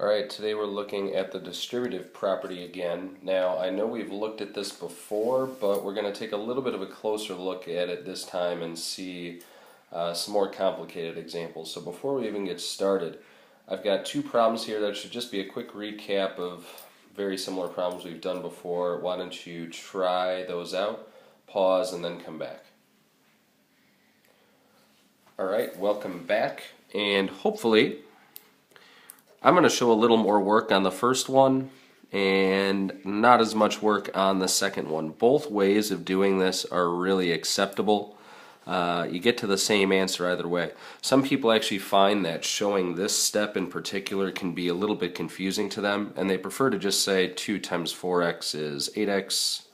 Alright, today we're looking at the distributive property again. Now, I know we've looked at this before, but we're going to take a little bit of a closer look at it this time and see some more complicated examples. So before we even get started, I've got two problems here that should just be a quick recap of very similar problems we've done before. Why don't you try those out, pause, and then come back. Alright, welcome back, and hopefully I'm going to show a little more work on the first one and not as much work on the second one. Both ways of doing this are really acceptable. You get to the same answer either way. Some people actually find that showing this step in particular can be a little bit confusing to them, and they prefer to just say 2 times 4x is 8x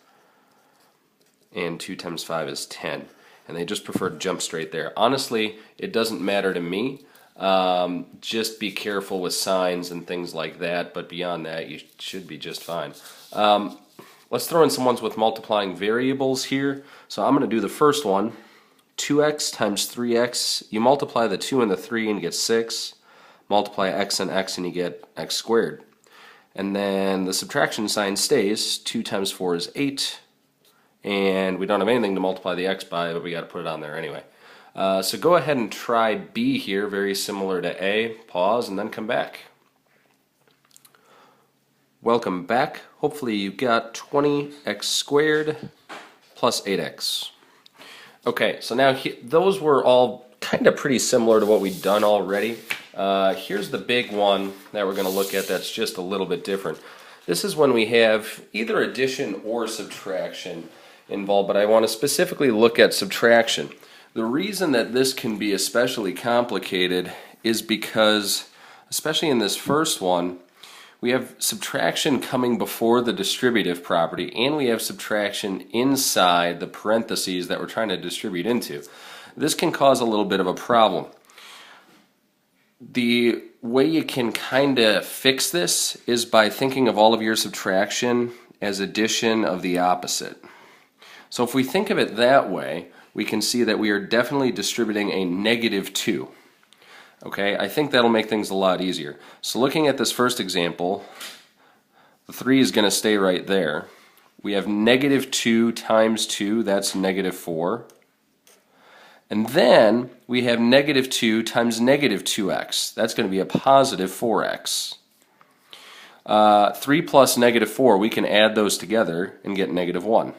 and 2 times 5 is 10. And they just prefer to jump straight there. Honestly, it doesn't matter to me. Just be careful with signs and things like that, but beyond that you should be just fine. Let's throw in some ones with multiplying variables here. So I'm going to do the first one, 2x times 3x. You multiply the 2 and the 3 and you get 6. Multiply x and x and you get x squared. And then the subtraction sign stays. 2 times 4 is 8. And we don't have anything to multiply the x by, but we got to put it on there anyway. So go ahead and try B here, very similar to A. Pause and then come back. Welcome back. Hopefully you got 20x squared plus 8x. Okay, so now those were all kind of pretty similar to what we've done already. Here's the big one that we're going to look at that's just a little bit different. This is when we have either addition or subtraction involved, but I want to specifically look at subtraction. The reason that this can be especially complicated is because, especially in this first one, we have subtraction coming before the distributive property, and we have subtraction inside the parentheses that we're trying to distribute into. This can cause a little bit of a problem. The way you can kind of fix this is by thinking of all of your subtraction as addition of the opposite. So if we think of it that way, we can see that we are definitely distributing a negative 2. Okay, I think that'll make things a lot easier. So looking at this first example, the 3 is going to stay right there. We have negative 2 times 2, that's negative 4. And then we have negative 2 times negative 2x. That's going to be a positive 4x. 3 plus negative 4, we can add those together and get negative 1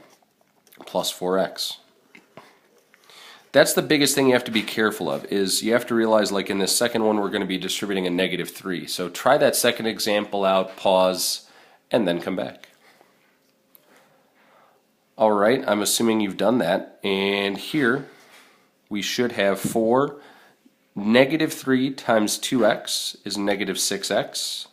plus 4x. That's the biggest thing you have to be careful of, is you have to realize, like in this second one, we're going to be distributing a negative 3. So try that second example out, pause, and then come back. Alright, I'm assuming you've done that, and here we should have 4. Negative 3 times 2x is negative 6x.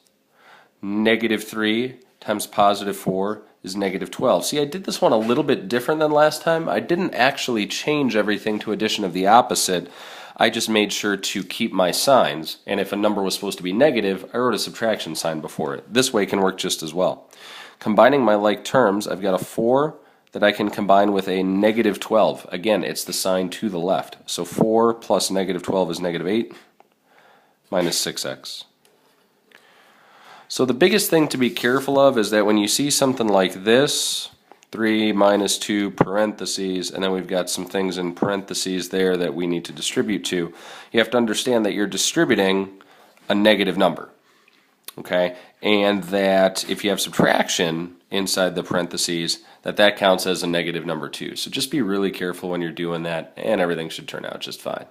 Negative 3 times positive 4 is negative 12. See, I did this one a little bit different than last time. I didn't actually change everything to addition of the opposite. I just made sure to keep my signs, and if a number was supposed to be negative, I wrote a subtraction sign before it. This way can work just as well. Combining my like terms, I've got a 4 that I can combine with a negative 12. Again, it's the sign to the left. So 4 plus negative 12 is negative 8 minus 6x. So the biggest thing to be careful of is that when you see something like this, 3 minus 2 parentheses, and then we've got some things in parentheses there that we need to distribute to, you have to understand that you're distributing a negative number. Okay? And that if you have subtraction inside the parentheses, that counts as a negative number too. So just be really careful when you're doing that, and everything should turn out just fine.